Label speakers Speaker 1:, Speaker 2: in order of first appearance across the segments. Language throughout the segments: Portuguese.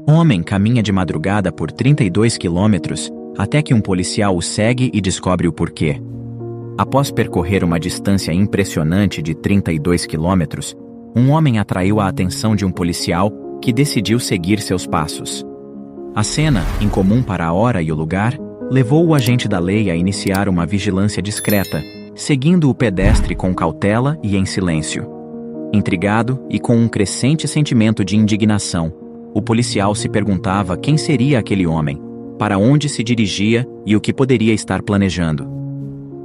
Speaker 1: O homem caminha de madrugada por 32 quilômetros até que um policial o segue e descobre o porquê. Após percorrer uma distância impressionante de 32 quilômetros, um homem atraiu a atenção de um policial que decidiu seguir seus passos. A cena, incomum para a hora e o lugar, levou o agente da lei a iniciar uma vigilância discreta, seguindo o pedestre com cautela e em silêncio. Intrigado e com um crescente sentimento de indignação, o policial se perguntava quem seria aquele homem, para onde se dirigia e o que poderia estar planejando.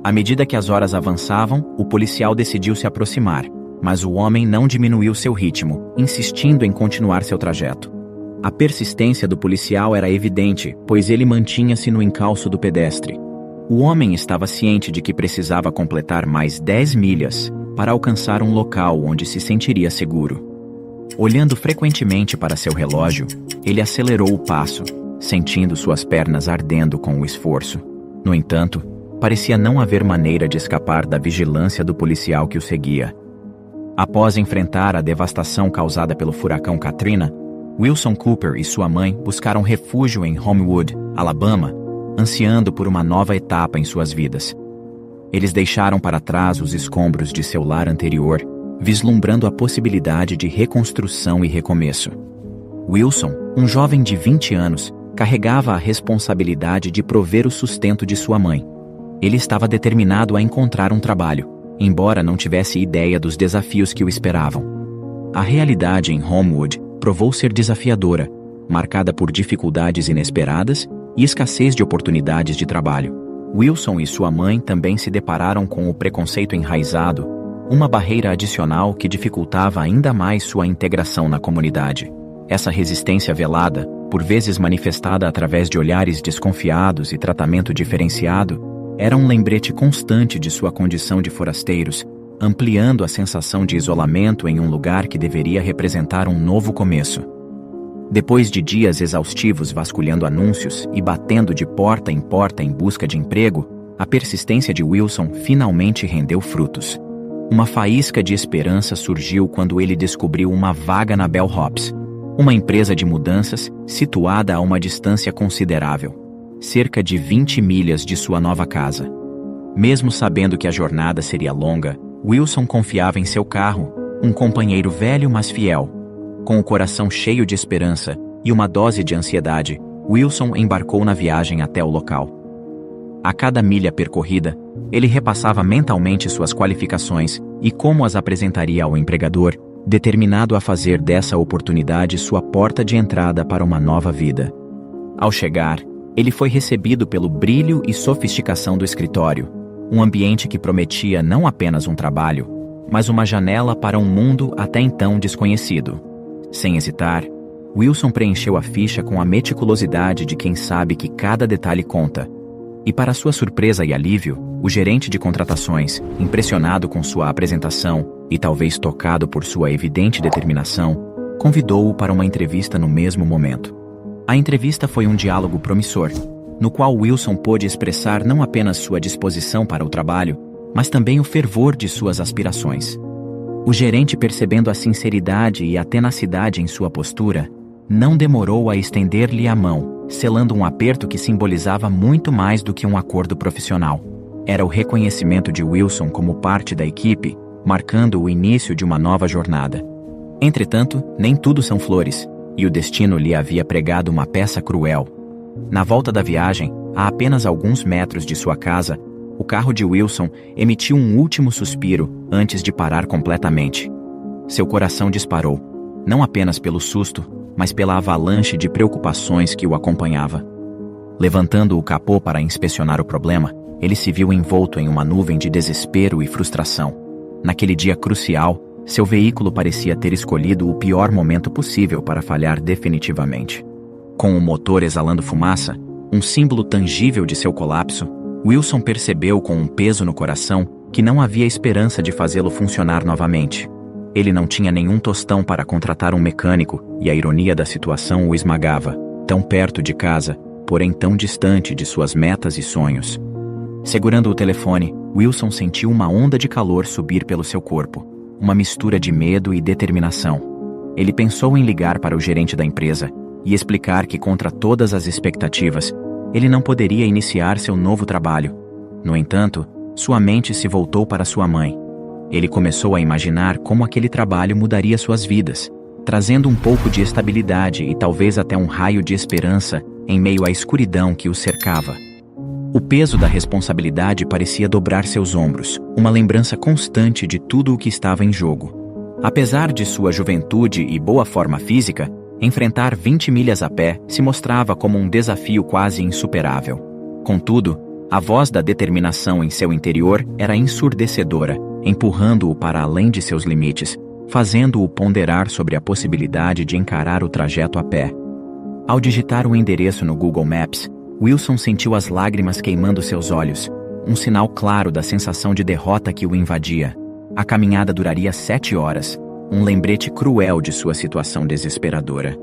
Speaker 1: À medida que as horas avançavam, o policial decidiu se aproximar, mas o homem não diminuiu seu ritmo, insistindo em continuar seu trajeto. A persistência do policial era evidente, pois ele mantinha-se no encalço do pedestre. O homem estava ciente de que precisava completar mais 10 milhas para alcançar um local onde se sentiria seguro. Olhando frequentemente para seu relógio, ele acelerou o passo, sentindo suas pernas ardendo com o esforço. No entanto, parecia não haver maneira de escapar da vigilância do policial que o seguia. Após enfrentar a devastação causada pelo furacão Katrina, Wilson Cooper e sua mãe buscaram refúgio em Homewood, Alabama, ansiando por uma nova etapa em suas vidas. Eles deixaram para trás os escombros de seu lar anterior, vislumbrando a possibilidade de reconstrução e recomeço. Wilson, um jovem de 20 anos, carregava a responsabilidade de prover o sustento de sua mãe. Ele estava determinado a encontrar um trabalho, embora não tivesse ideia dos desafios que o esperavam. A realidade em Homewood provou ser desafiadora, marcada por dificuldades inesperadas e escassez de oportunidades de trabalho. Wilson e sua mãe também se depararam com o preconceito enraizado, uma barreira adicional que dificultava ainda mais sua integração na comunidade. Essa resistência velada, por vezes manifestada através de olhares desconfiados e tratamento diferenciado, era um lembrete constante de sua condição de forasteiros, ampliando a sensação de isolamento em um lugar que deveria representar um novo começo. Depois de dias exaustivos vasculhando anúncios e batendo de porta em busca de emprego, a persistência de Wilson finalmente rendeu frutos. Uma faísca de esperança surgiu quando ele descobriu uma vaga na Bellhops, uma empresa de mudanças situada a uma distância considerável, cerca de 20 milhas de sua nova casa. Mesmo sabendo que a jornada seria longa, Wilson confiava em seu carro, um companheiro velho mas fiel. Com o coração cheio de esperança e uma dose de ansiedade, Wilson embarcou na viagem até o local. A cada milha percorrida, ele repassava mentalmente suas qualificações e como as apresentaria ao empregador, determinado a fazer dessa oportunidade sua porta de entrada para uma nova vida. Ao chegar, ele foi recebido pelo brilho e sofisticação do escritório, um ambiente que prometia não apenas um trabalho, mas uma janela para um mundo até então desconhecido. Sem hesitar, Wilson preencheu a ficha com a meticulosidade de quem sabe que cada detalhe conta. E para sua surpresa e alívio, o gerente de contratações, impressionado com sua apresentação e talvez tocado por sua evidente determinação, convidou-o para uma entrevista no mesmo momento. A entrevista foi um diálogo promissor, no qual Wilson pôde expressar não apenas sua disposição para o trabalho, mas também o fervor de suas aspirações. O gerente, percebendo a sinceridade e a tenacidade em sua postura, não demorou a estender-lhe a mão, selando um aperto que simbolizava muito mais do que um acordo profissional. Era o reconhecimento de Wilson como parte da equipe, marcando o início de uma nova jornada. Entretanto, nem tudo são flores, e o destino lhe havia pregado uma peça cruel. Na volta da viagem, a apenas alguns metros de sua casa, o carro de Wilson emitiu um último suspiro antes de parar completamente. Seu coração disparou, não apenas pelo susto, mas pela avalanche de preocupações que o acompanhava. Levantando o capô para inspecionar o problema, ele se viu envolto em uma nuvem de desespero e frustração. Naquele dia crucial, seu veículo parecia ter escolhido o pior momento possível para falhar definitivamente. Com o motor exalando fumaça, um símbolo tangível de seu colapso, Wilson percebeu com um peso no coração que não havia esperança de fazê-lo funcionar novamente. Ele não tinha nenhum tostão para contratar um mecânico e a ironia da situação o esmagava, tão perto de casa, porém tão distante de suas metas e sonhos. Segurando o telefone, Wilson sentiu uma onda de calor subir pelo seu corpo, uma mistura de medo e determinação. Ele pensou em ligar para o gerente da empresa, e explicar que, contra todas as expectativas, ele não poderia iniciar seu novo trabalho. No entanto, sua mente se voltou para sua mãe. Ele começou a imaginar como aquele trabalho mudaria suas vidas, trazendo um pouco de estabilidade e talvez até um raio de esperança em meio à escuridão que o cercava. O peso da responsabilidade parecia dobrar seus ombros, uma lembrança constante de tudo o que estava em jogo. Apesar de sua juventude e boa forma física, enfrentar 20 milhas a pé se mostrava como um desafio quase insuperável. Contudo, a voz da determinação em seu interior era ensurdecedora, empurrando-o para além de seus limites, fazendo-o ponderar sobre a possibilidade de encarar o trajeto a pé. Ao digitar o endereço no Google Maps, Wilson sentiu as lágrimas queimando seus olhos, um sinal claro da sensação de derrota que o invadia. A caminhada duraria 7 horas, um lembrete cruel de sua situação desesperadora.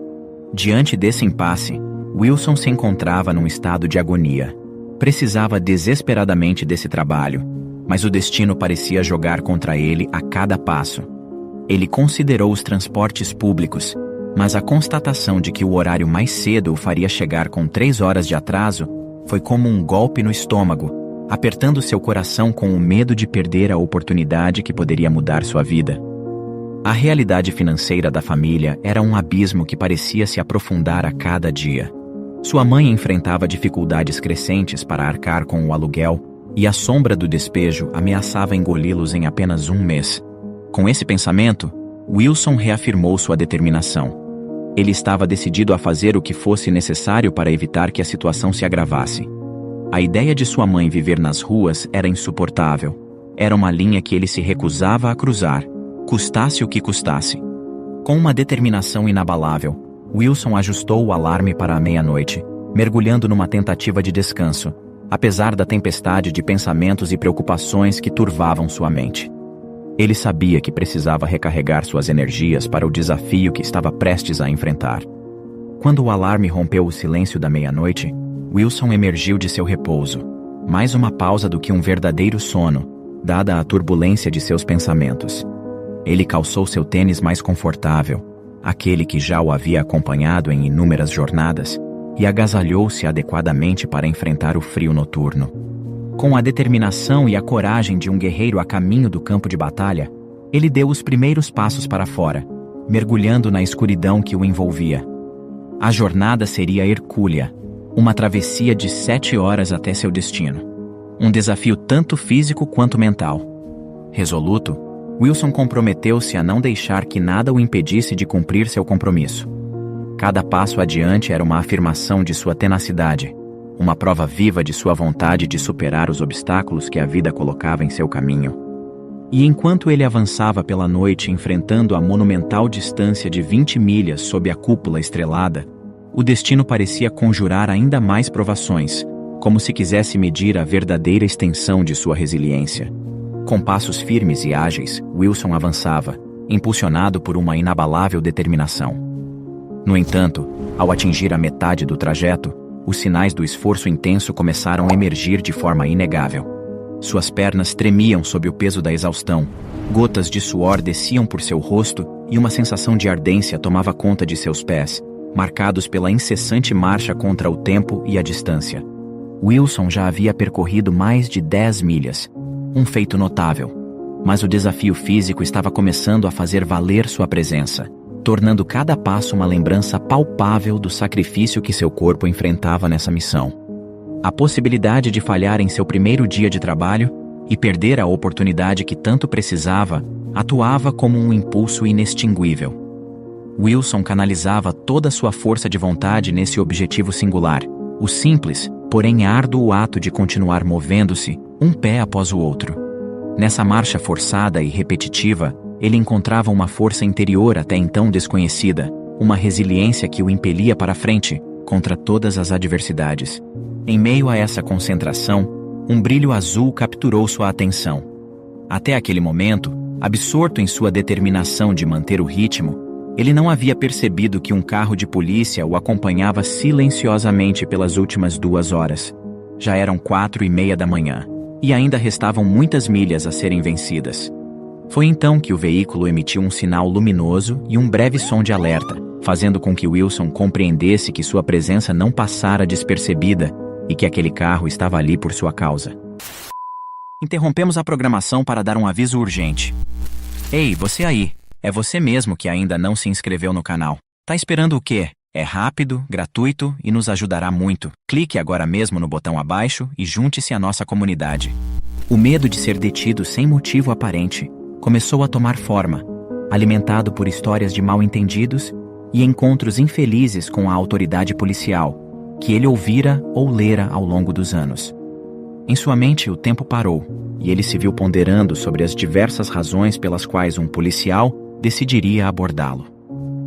Speaker 1: Diante desse impasse, Wilson se encontrava num estado de agonia. Precisava desesperadamente desse trabalho, mas o destino parecia jogar contra ele a cada passo. Ele considerou os transportes públicos, mas a constatação de que o horário mais cedo o faria chegar com 3 horas de atraso foi como um golpe no estômago, apertando seu coração com o medo de perder a oportunidade que poderia mudar sua vida. A realidade financeira da família era um abismo que parecia se aprofundar a cada dia. Sua mãe enfrentava dificuldades crescentes para arcar com o aluguel, e a sombra do despejo ameaçava engoli-los em apenas um mês. Com esse pensamento, Wilson reafirmou sua determinação. Ele estava decidido a fazer o que fosse necessário para evitar que a situação se agravasse. A ideia de sua mãe viver nas ruas era insuportável. Era uma linha que ele se recusava a cruzar, custasse o que custasse. Com uma determinação inabalável, Wilson ajustou o alarme para a meia-noite, mergulhando numa tentativa de descanso, apesar da tempestade de pensamentos e preocupações que turvavam sua mente. Ele sabia que precisava recarregar suas energias para o desafio que estava prestes a enfrentar. Quando o alarme rompeu o silêncio da meia-noite, Wilson emergiu de seu repouso. Mais uma pausa do que um verdadeiro sono, dada a turbulência de seus pensamentos. Ele calçou seu tênis mais confortável, aquele que já o havia acompanhado em inúmeras jornadas, e agasalhou-se adequadamente para enfrentar o frio noturno. Com a determinação e a coragem de um guerreiro a caminho do campo de batalha, ele deu os primeiros passos para fora, mergulhando na escuridão que o envolvia. A jornada seria hercúlea, uma travessia de 7 horas até seu destino. Um desafio tanto físico quanto mental. Resoluto, Wilson comprometeu-se a não deixar que nada o impedisse de cumprir seu compromisso. Cada passo adiante era uma afirmação de sua tenacidade, uma prova viva de sua vontade de superar os obstáculos que a vida colocava em seu caminho. E enquanto ele avançava pela noite enfrentando a monumental distância de 20 milhas sob a cúpula estrelada, o destino parecia conjurar ainda mais provações, como se quisesse medir a verdadeira extensão de sua resiliência. Com passos firmes e ágeis, Wilson avançava, impulsionado por uma inabalável determinação. No entanto, ao atingir a metade do trajeto, os sinais do esforço intenso começaram a emergir de forma inegável. Suas pernas tremiam sob o peso da exaustão, gotas de suor desciam por seu rosto e uma sensação de ardência tomava conta de seus pés, marcados pela incessante marcha contra o tempo e a distância. Wilson já havia percorrido mais de 10 milhas, um feito notável, mas o desafio físico estava começando a fazer valer sua presença, tornando cada passo uma lembrança palpável do sacrifício que seu corpo enfrentava nessa missão. A possibilidade de falhar em seu primeiro dia de trabalho e perder a oportunidade que tanto precisava atuava como um impulso inextinguível. Wilson canalizava toda sua força de vontade nesse objetivo singular, o simples, porém árduo ato de continuar movendo-se, um pé após o outro. Nessa marcha forçada e repetitiva, ele encontrava uma força interior até então desconhecida, uma resiliência que o impelia para frente, contra todas as adversidades. Em meio a essa concentração, um brilho azul capturou sua atenção. Até aquele momento, absorto em sua determinação de manter o ritmo, ele não havia percebido que um carro de polícia o acompanhava silenciosamente pelas últimas 2 horas. Já eram 4:30 da manhã, e ainda restavam muitas milhas a serem vencidas. Foi então que o veículo emitiu um sinal luminoso e um breve som de alerta, fazendo com que Wilson compreendesse que sua presença não passara despercebida e que aquele carro estava ali por sua causa. Interrompemos a programação para dar um aviso urgente. Ei, você aí! É você mesmo que ainda não se inscreveu no canal. Tá esperando o quê? É rápido, gratuito e nos ajudará muito. Clique agora mesmo no botão abaixo e junte-se à nossa comunidade. O medo de ser detido sem motivo aparente começou a tomar forma, alimentado por histórias de mal-entendidos e encontros infelizes com a autoridade policial, que ele ouvira ou lera ao longo dos anos. Em sua mente, o tempo parou, e ele se viu ponderando sobre as diversas razões pelas quais um policial decidiria abordá-lo.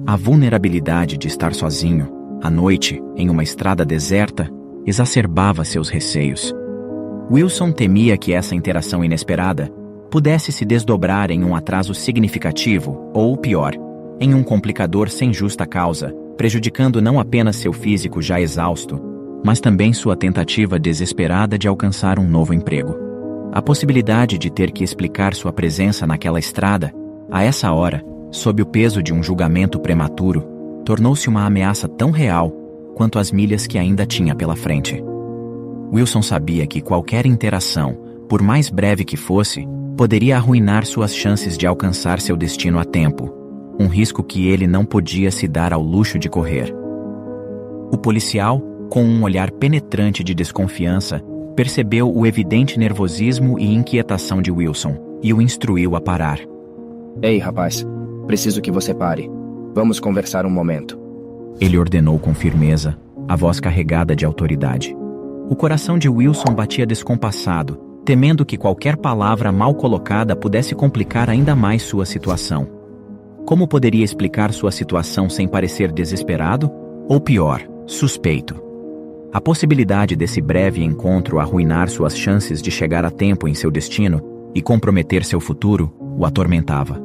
Speaker 1: A vulnerabilidade de estar sozinho, à noite, em uma estrada deserta, exacerbava seus receios. Wilson temia que essa interação inesperada pudesse se desdobrar em um atraso significativo, ou pior, em um complicador sem justa causa, prejudicando não apenas seu físico já exausto, mas também sua tentativa desesperada de alcançar um novo emprego. A possibilidade de ter que explicar sua presença naquela estrada, a essa hora, sob o peso de um julgamento prematuro, tornou-se uma ameaça tão real quanto as milhas que ainda tinha pela frente. Wilson sabia que qualquer interação, por mais breve que fosse, poderia arruinar suas chances de alcançar seu destino a tempo, um risco que ele não podia se dar ao luxo de correr. O policial, com um olhar penetrante de desconfiança, percebeu o evidente nervosismo e inquietação de Wilson e o instruiu a parar.
Speaker 2: Ei, rapaz, preciso que você pare. Vamos conversar um momento.
Speaker 1: Ele ordenou com firmeza, a voz carregada de autoridade. O coração de Wilson batia descompassado, temendo que qualquer palavra mal colocada pudesse complicar ainda mais sua situação. Como poderia explicar sua situação sem parecer desesperado? Ou pior, suspeito? A possibilidade desse breve encontro arruinar suas chances de chegar a tempo em seu destino e comprometer seu futuro o atormentava.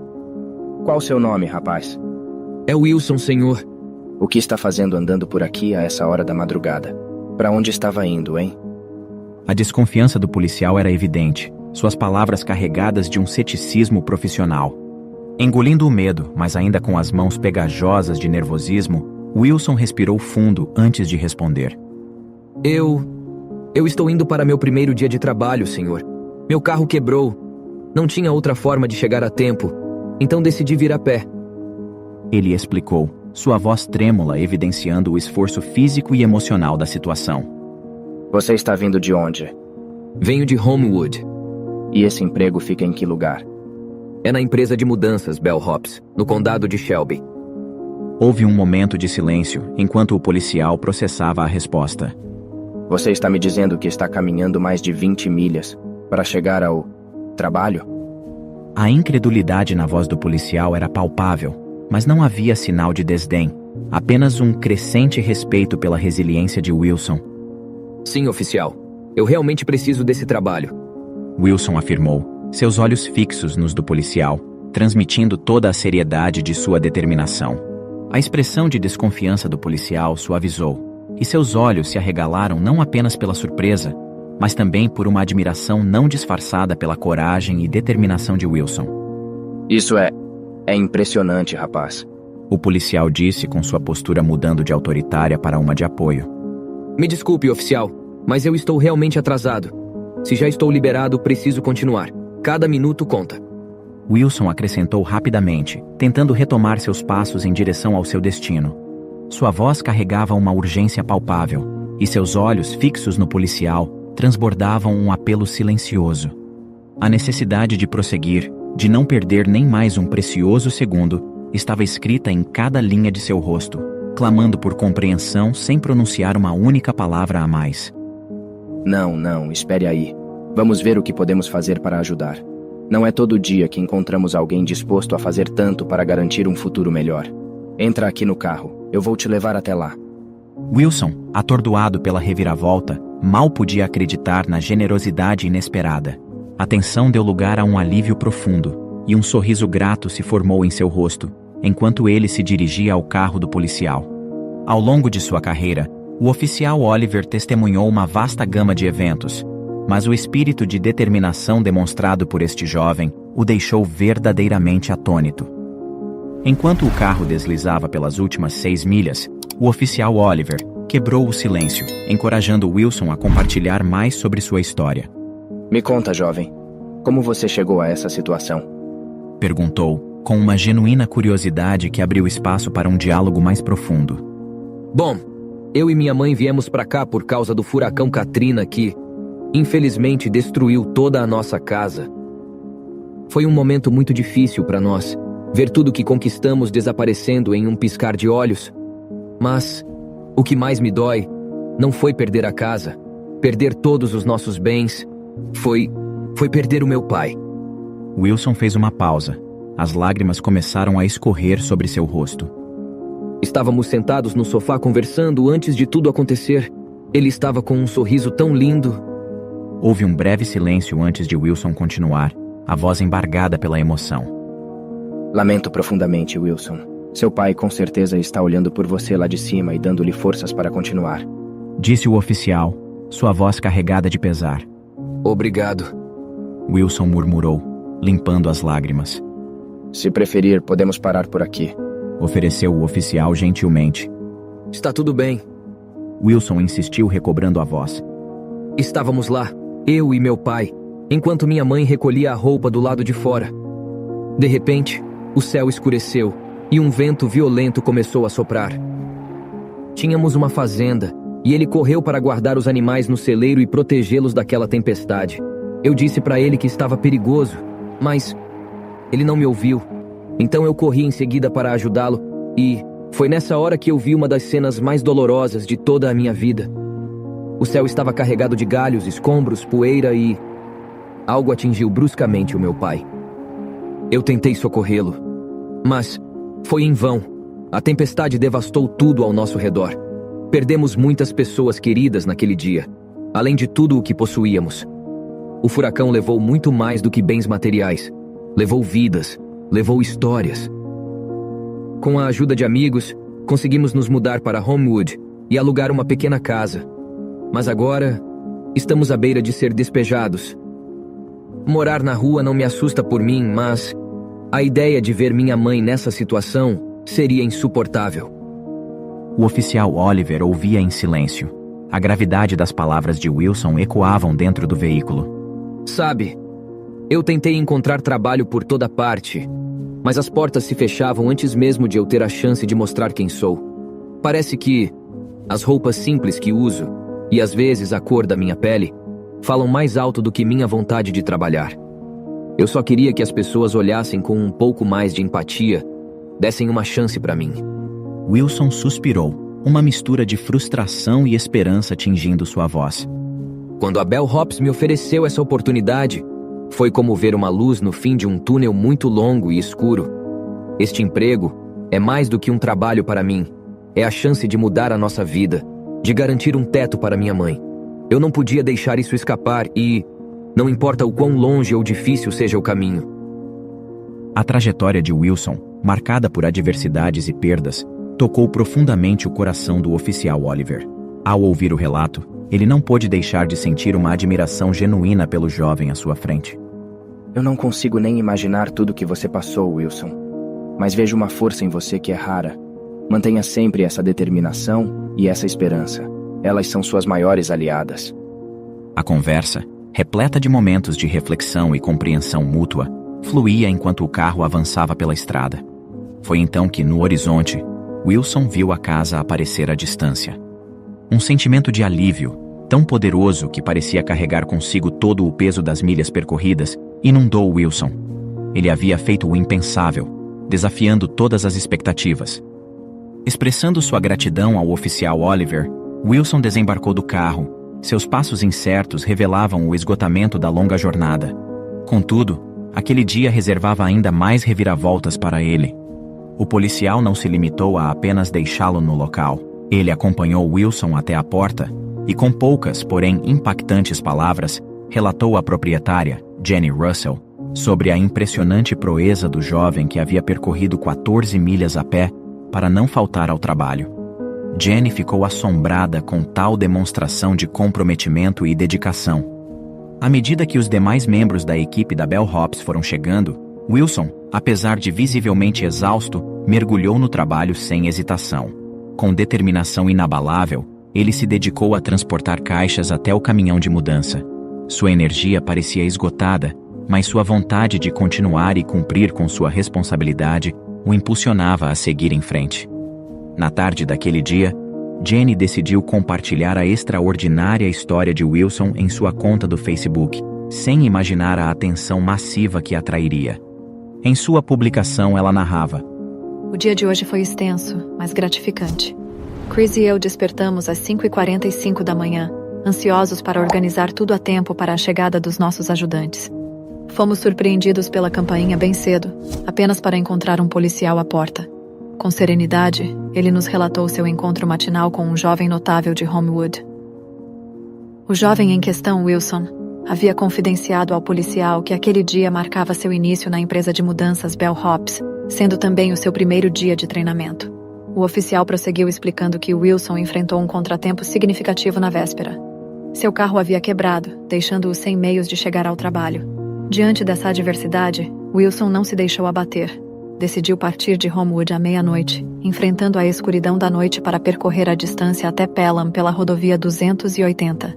Speaker 2: Qual seu nome, rapaz?
Speaker 3: É Wilson, senhor.
Speaker 2: O que está fazendo andando por aqui a essa hora da madrugada? Para onde estava indo, hein?
Speaker 1: A desconfiança do policial era evidente, suas palavras carregadas de um ceticismo profissional. Engolindo o medo, mas ainda com as mãos pegajosas de nervosismo, Wilson respirou fundo antes de responder.
Speaker 3: Eu estou indo para meu primeiro dia de trabalho, senhor. Meu carro quebrou. Não tinha outra forma de chegar a tempo, então decidi vir a pé.
Speaker 1: Ele explicou, sua voz trêmula evidenciando o esforço físico e emocional da situação.
Speaker 2: Você está vindo de onde?
Speaker 3: Venho de Homewood.
Speaker 2: E esse emprego fica em que lugar?
Speaker 3: É na empresa de mudanças Bellhops, no condado de Shelby.
Speaker 1: Houve um momento de silêncio enquanto o policial processava a resposta.
Speaker 2: Você está me dizendo que está caminhando mais de 20 milhas para chegar ao trabalho?
Speaker 1: A incredulidade na voz do policial era palpável, mas não havia sinal de desdém, apenas um crescente respeito pela resiliência de Wilson.
Speaker 3: Sim, oficial. Eu realmente preciso desse trabalho.
Speaker 1: Wilson afirmou, seus olhos fixos nos do policial, transmitindo toda a seriedade de sua determinação. A expressão de desconfiança do policial suavizou, e seus olhos se arregalaram não apenas pela surpresa, mas também por uma admiração não disfarçada pela coragem e determinação de Wilson.
Speaker 2: Isso é impressionante, rapaz.
Speaker 1: O policial disse com sua postura mudando de autoritária para uma de apoio.
Speaker 3: Me desculpe, oficial, mas eu estou realmente atrasado. Se já estou liberado, preciso continuar. Cada minuto conta.
Speaker 1: Wilson acrescentou rapidamente, tentando retomar seus passos em direção ao seu destino. Sua voz carregava uma urgência palpável, e seus olhos fixos no policial transbordavam um apelo silencioso. A necessidade de prosseguir, de não perder nem mais um precioso segundo, estava escrita em cada linha de seu rosto, clamando por compreensão sem pronunciar uma única palavra a mais.
Speaker 2: Não, espere aí. Vamos ver o que podemos fazer para ajudar. Não é todo dia que encontramos alguém disposto a fazer tanto para garantir um futuro melhor. Entra aqui no carro, eu vou te levar até lá.
Speaker 1: Wilson, atordoado pela reviravolta, mal podia acreditar na generosidade inesperada. A tensão deu lugar a um alívio profundo, e um sorriso grato se formou em seu rosto, enquanto ele se dirigia ao carro do policial. Ao longo de sua carreira, o oficial Oliver testemunhou uma vasta gama de eventos, mas o espírito de determinação demonstrado por este jovem o deixou verdadeiramente atônito. Enquanto o carro deslizava pelas últimas 6 milhas, o oficial Oliver quebrou o silêncio, encorajando Wilson a compartilhar mais sobre sua história.
Speaker 2: Me conta, jovem. Como você chegou a essa situação?
Speaker 1: Perguntou, com uma genuína curiosidade que abriu espaço para um diálogo mais profundo.
Speaker 3: Bom, eu e minha mãe viemos pra cá por causa do furacão Katrina que, infelizmente, destruiu toda a nossa casa. Foi um momento muito difícil para nós, ver tudo que conquistamos desaparecendo em um piscar de olhos. Mas o que mais me dói não foi perder a casa, perder todos os nossos bens, foi perder o meu pai.
Speaker 1: Wilson fez uma pausa. As lágrimas começaram a escorrer sobre seu rosto.
Speaker 3: Estávamos sentados no sofá conversando antes de tudo acontecer. Ele estava com um sorriso tão lindo.
Speaker 1: Houve um breve silêncio antes de Wilson continuar, a voz embargada pela emoção.
Speaker 2: Lamento profundamente, Wilson. Seu pai com certeza está olhando por você lá de cima e dando-lhe forças para continuar.
Speaker 1: Disse o oficial, sua voz carregada de pesar.
Speaker 3: Obrigado.
Speaker 1: Wilson murmurou, limpando as lágrimas.
Speaker 2: Se preferir, podemos parar por aqui.
Speaker 1: Ofereceu o oficial gentilmente.
Speaker 3: Está tudo bem.
Speaker 1: Wilson insistiu, recobrando a voz.
Speaker 3: Estávamos lá, eu e meu pai, enquanto minha mãe recolhia a roupa do lado de fora. De repente, o céu escureceu e um vento violento começou a soprar. Tínhamos uma fazenda e ele correu para guardar os animais no celeiro e protegê-los daquela tempestade. Eu disse para ele que estava perigoso, mas ele não me ouviu. Então eu corri em seguida para ajudá-lo e foi nessa hora que eu vi uma das cenas mais dolorosas de toda a minha vida. O céu estava carregado de galhos, escombros, poeira e algo atingiu bruscamente o meu pai. Eu tentei socorrê-lo, mas foi em vão. A tempestade devastou tudo ao nosso redor. Perdemos muitas pessoas queridas naquele dia, além de tudo o que possuíamos. O furacão levou muito mais do que bens materiais. Levou vidas, levou histórias. Com a ajuda de amigos, conseguimos nos mudar para Homewood e alugar uma pequena casa. Mas agora, estamos à beira de ser despejados. Morar na rua não me assusta por mim, mas a ideia de ver minha mãe nessa situação seria insuportável.
Speaker 1: O oficial Oliver ouvia em silêncio. A gravidade das palavras de Wilson ecoavam dentro do veículo.
Speaker 3: Sabe, eu tentei encontrar trabalho por toda parte, mas as portas se fechavam antes mesmo de eu ter a chance de mostrar quem sou. Parece que as roupas simples que uso, e às vezes a cor da minha pele, falam mais alto do que minha vontade de trabalhar. Eu só queria que as pessoas olhassem com um pouco mais de empatia, dessem uma chance para mim.
Speaker 1: Wilson suspirou, uma mistura de frustração e esperança tingindo sua voz.
Speaker 3: Quando a Bell Hops me ofereceu essa oportunidade, foi como ver uma luz no fim de um túnel muito longo e escuro. Este emprego é mais do que um trabalho para mim. É a chance de mudar a nossa vida, de garantir um teto para minha mãe. Eu não podia deixar isso escapar e, não importa o quão longe ou difícil seja o caminho.
Speaker 1: A trajetória de Wilson, marcada por adversidades e perdas, tocou profundamente o coração do oficial Oliver. Ao ouvir o relato, ele não pôde deixar de sentir uma admiração genuína pelo jovem à sua frente.
Speaker 2: Eu não consigo nem imaginar tudo que você passou, Wilson. Mas vejo uma força em você que é rara. Mantenha sempre essa determinação e essa esperança. Elas são suas maiores aliadas.
Speaker 1: A conversa, repleta de momentos de reflexão e compreensão mútua, fluía enquanto o carro avançava pela estrada. Foi então que, no horizonte, Wilson viu a casa aparecer à distância. Um sentimento de alívio, tão poderoso que parecia carregar consigo todo o peso das milhas percorridas, inundou Wilson. Ele havia feito o impensável, desafiando todas as expectativas. Expressando sua gratidão ao oficial Oliver, Wilson desembarcou do carro. Seus passos incertos revelavam o esgotamento da longa jornada. Contudo, aquele dia reservava ainda mais reviravoltas para ele. O policial não se limitou a apenas deixá-lo no local. Ele acompanhou Wilson até a porta e, com poucas, porém impactantes palavras, relatou à proprietária, Jenny Russell, sobre a impressionante proeza do jovem que havia percorrido 14 milhas a pé para não faltar ao trabalho. Jenny ficou assombrada com tal demonstração de comprometimento e dedicação. À medida que os demais membros da equipe da Bell Hops foram chegando, Wilson, apesar de visivelmente exausto, mergulhou no trabalho sem hesitação. Com determinação inabalável, ele se dedicou a transportar caixas até o caminhão de mudança. Sua energia parecia esgotada, mas sua vontade de continuar e cumprir com sua responsabilidade o impulsionava a seguir em frente. Na tarde daquele dia, Jenny decidiu compartilhar a extraordinária história de Wilson em sua conta do Facebook, sem imaginar a atenção massiva que atrairia. Em sua publicação, ela narrava:
Speaker 4: "O dia de hoje foi extenso, mas gratificante. Chris e eu despertamos às 5h45 da manhã, ansiosos para organizar tudo a tempo para a chegada dos nossos ajudantes. Fomos surpreendidos pela campainha bem cedo, apenas para encontrar um policial à porta. Com serenidade, ele nos relatou seu encontro matinal com um jovem notável de Homewood. O jovem em questão, Wilson, havia confidenciado ao policial que aquele dia marcava seu início na empresa de mudanças Bellhops, sendo também o seu primeiro dia de treinamento. O oficial prosseguiu explicando que Wilson enfrentou um contratempo significativo na véspera. Seu carro havia quebrado, deixando-o sem meios de chegar ao trabalho. Diante dessa adversidade, Wilson não se deixou abater. Decidiu partir de Homewood à meia-noite, enfrentando a escuridão da noite para percorrer a distância até Pelham pela rodovia 280.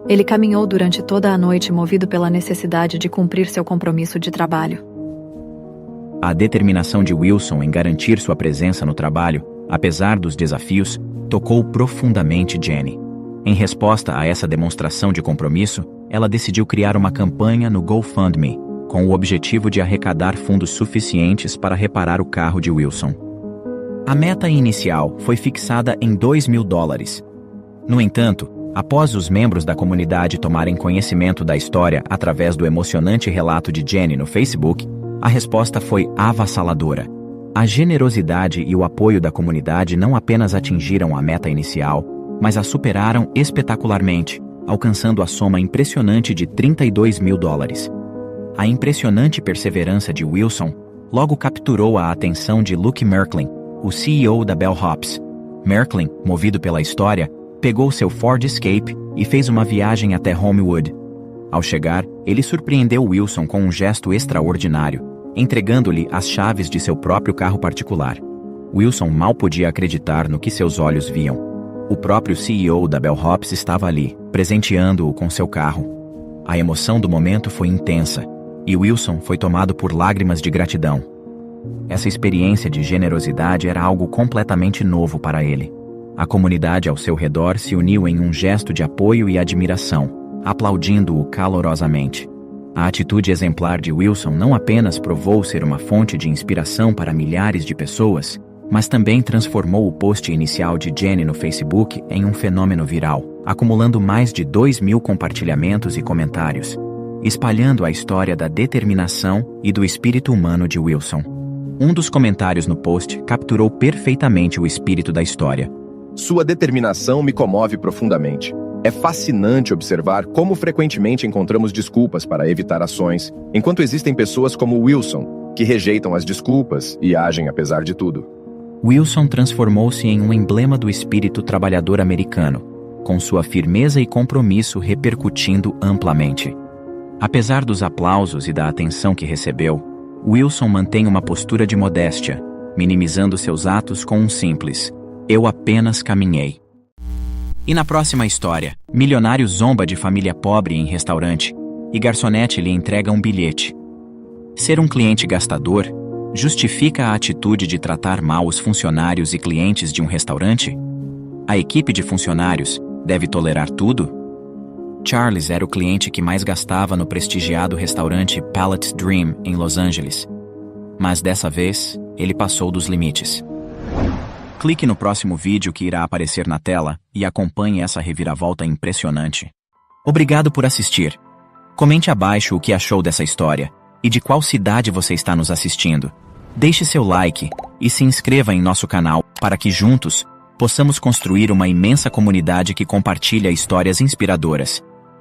Speaker 4: Ele caminhou durante toda a noite movido pela necessidade de cumprir seu compromisso de trabalho.
Speaker 1: A determinação de Wilson em garantir sua presença no trabalho, apesar dos desafios, tocou profundamente Jenny. Em resposta a essa demonstração de compromisso, ela decidiu criar uma campanha no GoFundMe, com o objetivo de arrecadar fundos suficientes para reparar o carro de Wilson. A meta inicial foi fixada em $2.000. No entanto, após os membros da comunidade tomarem conhecimento da história através do emocionante relato de Jenny no Facebook, a resposta foi avassaladora. A generosidade e o apoio da comunidade não apenas atingiram a meta inicial, mas a superaram espetacularmente, alcançando a soma impressionante de $32.000. A impressionante perseverança de Wilson logo capturou a atenção de Luke Merklin, o CEO da Bellhops. Merklin, movido pela história, pegou seu Ford Escape e fez uma viagem até Homewood. Ao chegar, ele surpreendeu Wilson com um gesto extraordinário, entregando-lhe as chaves de seu próprio carro particular. Wilson mal podia acreditar no que seus olhos viam. O próprio CEO da Bellhops estava ali, presenteando-o com seu carro. A emoção do momento foi intensa, e Wilson foi tomado por lágrimas de gratidão. Essa experiência de generosidade era algo completamente novo para ele. A comunidade ao seu redor se uniu em um gesto de apoio e admiração, aplaudindo-o calorosamente. A atitude exemplar de Wilson não apenas provou ser uma fonte de inspiração para milhares de pessoas, mas também transformou o post inicial de Jenny no Facebook em um fenômeno viral, acumulando mais de 2.000 compartilhamentos e comentários, espalhando a história da determinação e do espírito humano de Wilson. Um dos comentários no post capturou perfeitamente o espírito da história.
Speaker 5: Sua determinação me comove profundamente. É fascinante observar como frequentemente encontramos desculpas para evitar ações, enquanto existem pessoas como Wilson, que rejeitam as desculpas e agem apesar de tudo.
Speaker 1: Wilson transformou-se em um emblema do espírito trabalhador americano, com sua firmeza e compromisso repercutindo amplamente. Apesar dos aplausos e da atenção que recebeu, Wilson mantém uma postura de modéstia, minimizando seus atos com um simples: "Eu apenas caminhei." E na próxima história, milionário zomba de família pobre em restaurante, e garçonete lhe entrega um bilhete. Ser um cliente gastador justifica a atitude de tratar mal os funcionários e clientes de um restaurante? A equipe de funcionários deve tolerar tudo? Charles era o cliente que mais gastava no prestigiado restaurante Palate's Dream, em Los Angeles. Mas dessa vez, ele passou dos limites. Clique no próximo vídeo que irá aparecer na tela e acompanhe essa reviravolta impressionante. Obrigado por assistir. Comente abaixo o que achou dessa história e de qual cidade você está nos assistindo. Deixe seu like e se inscreva em nosso canal para que juntos possamos construir uma imensa comunidade que compartilha histórias inspiradoras.